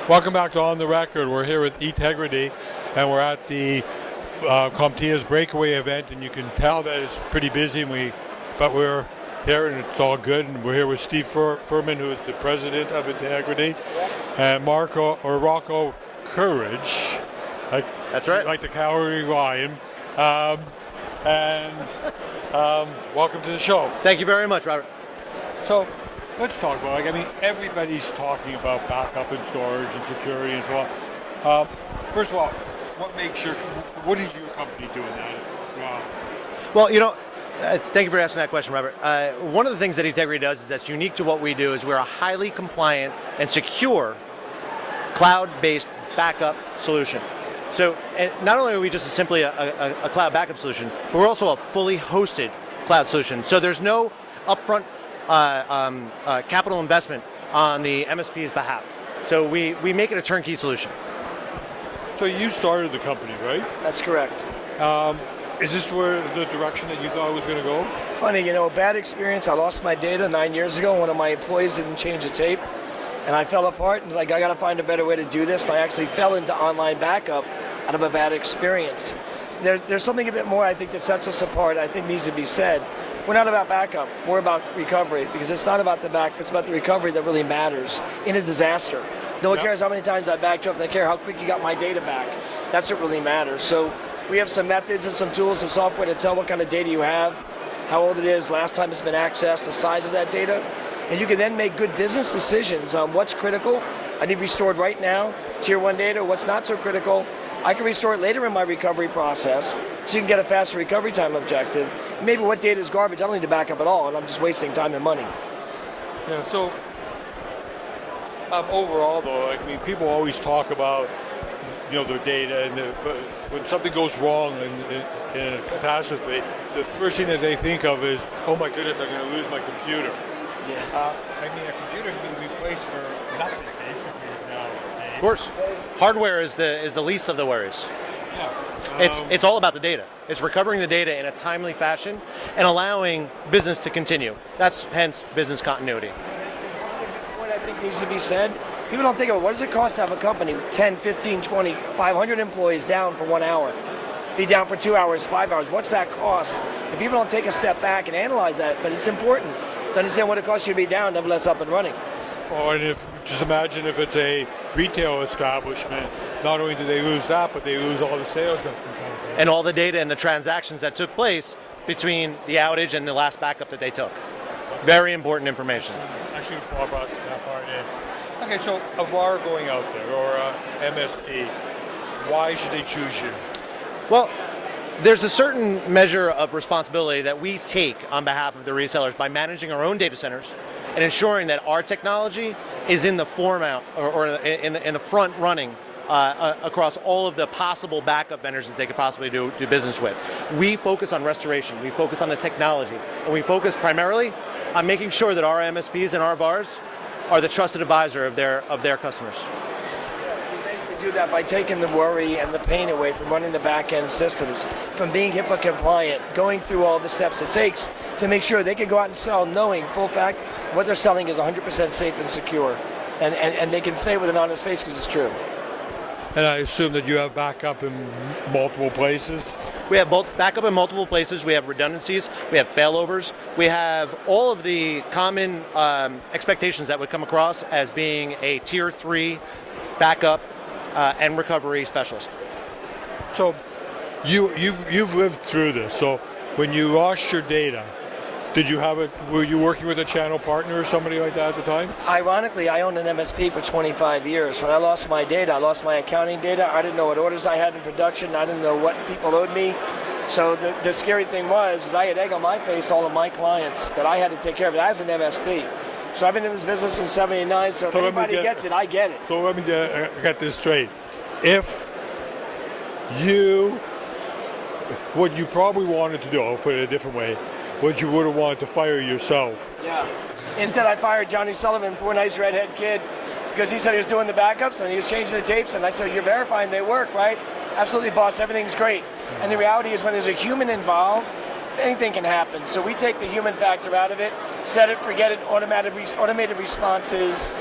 Welcome back to On the Record. We're here with eTEGRITY, and we're at the CompTIA's Breakaway event, and you can tell that it's pretty busy. But we're here, and it's all good. And we're here with Steve Ferman, who is the president of eTEGRITY, and Rocco Courage. That's right. Like the cowardly lion. Welcome to the show. Thank you very much, Robert. So let's talk about, everybody's talking about backup and storage and security and so on. First of all, what is your company doing that? Well, thank you for asking that question, Robert. One of the things that eTEGRITY does that's unique to what we do is we're a highly compliant and secure cloud-based backup solution. So not only are we just simply a cloud backup solution, but we're also a fully hosted cloud solution. So there's no upfront capital investment on the MSP's behalf. So we make it a turnkey solution. So you started the company, right? That's correct. Is this where the direction that you thought it was going to go? Funny, a bad experience. I lost my data 9 years ago. One of my employees didn't change the tape, and I fell apart. And was like, I got to find a better way to do this. And I actually fell into online backup out of a bad experience. There's something a bit more, I think, that sets us apart, I think needs to be said. We're not about backup, we're about recovery, because it's not about the backup, it's about the recovery that really matters in a disaster. No one cares how many times I backed up, they care how quick you got my data back. That's what really matters. So we have some methods and some tools and software to tell what kind of data you have, how old it is, last time it's been accessed, the size of that data, and you can then make good business decisions on what's critical. I need restored right now, tier 1 data, what's not so critical. I can restore it later in my recovery process, so you can get a faster recovery time objective. Maybe what data is garbage, I don't need to back up at all, and I'm just wasting time and money. Yeah, so overall though, people always talk about, their data, but when something goes wrong in a catastrophe, the first thing that they think of is, oh my goodness, I'm going to lose my computer. Yeah. A computer can be replaced for nothing, basically, nowadays. Of course. Hardware is the least of the worries. Yeah. It's all about the data. It's recovering the data in a timely fashion and allowing business to continue. That's hence business continuity. What I think needs to be said, people don't think about what does it cost to have a company with 10, 15, 20, 500 employees down for 1 hour, be down for 2 hours, 5 hours. What's that cost? And people don't take a step back and analyze that, but it's important to understand what it costs you to be down, nevertheless up and running. Oh, and just imagine if it's a retail establishment, not only do they lose that, but they lose all the sales that can come from it. And all the data and the transactions that took place between the outage and the last backup that they took. Very important information. I should have brought that part in. Okay, so a VAR going out there, or a MSP, why should they choose you? Well, there's a certain measure of responsibility that we take on behalf of the resellers by managing our own data centers and ensuring that our technology is in the format or in the front running across all of the possible backup vendors that they could possibly do business with. We focus on restoration, we focus on the technology, and we focus primarily on making sure that our MSPs and our VARs are the trusted advisor of their customers. Do that by taking the worry and the pain away from running the back-end systems, from being HIPAA compliant, going through all the steps it takes to make sure they can go out and sell knowing full fact what they're selling is 100% safe and secure, and they can say it with an honest face because it's true. And I assume that you have backup in multiple places? We have both backup in multiple places, we have redundancies, we have failovers, we have all of the common expectations that would come across as being a tier 3 backup and recovery specialist. So you've lived through this. So when you lost your data, were you working with a channel partner or somebody like that at the time? Ironically, I owned an MSP for 25 years. When I lost my data, I lost my accounting data. I didn't know what orders I had in production. I didn't know what people owed me. So the scary thing was I had egg on my face all of my clients that I had to take care of as an MSP. So I've been in this business since '79, so if anybody gets it, I get it. So let me get this straight. What you probably wanted to do, I'll put it a different way, was you would have wanted to fire yourself. Yeah. Instead, I fired Johnny Sullivan, poor nice redhead kid, because he said he was doing the backups and he was changing the tapes, and I said, you're verifying they work, right? Absolutely, boss, everything's great. And the reality is when there's a human involved, anything can happen. So we take the human factor out of it, set it, forget it, automated responses.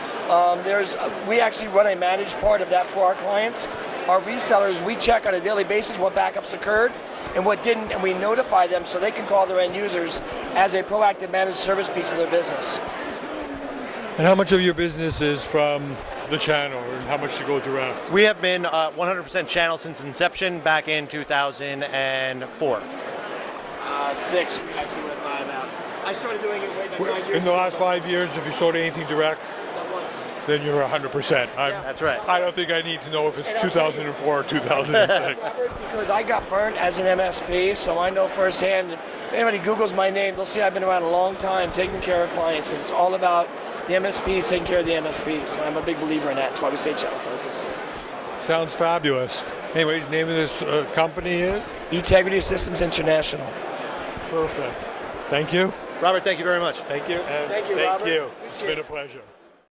We actually run a managed part of that for our clients. Our resellers, we check on a daily basis what backups occurred and what didn't, and we notify them so they can call their end users as a proactive managed service piece of their business. And how much of your business is from the channel, and how much to go direct? We have been 100% channel since inception back in 2004. 6, we actually went 5 out. I started doing it way back 9 years In the last 5 years, if you sold anything direct, That was. then you're 100%. That's right. I don't think I need to know if it's 2004 or 2006. Because I got burnt as an MSP, so I know firsthand. If anybody Googles my name, they'll see I've been around a long time taking care of clients, and it's all about the MSPs taking care of the MSPs. And I'm a big believer in that. That's why we say channel focus. Sounds fabulous. Anyways, name of this company is? eTEGRITY Systems International. Perfect. Thank you. Robert, thank you very much. Thank you. And Thank you, Robert. It's Appreciate been a it. pleasure.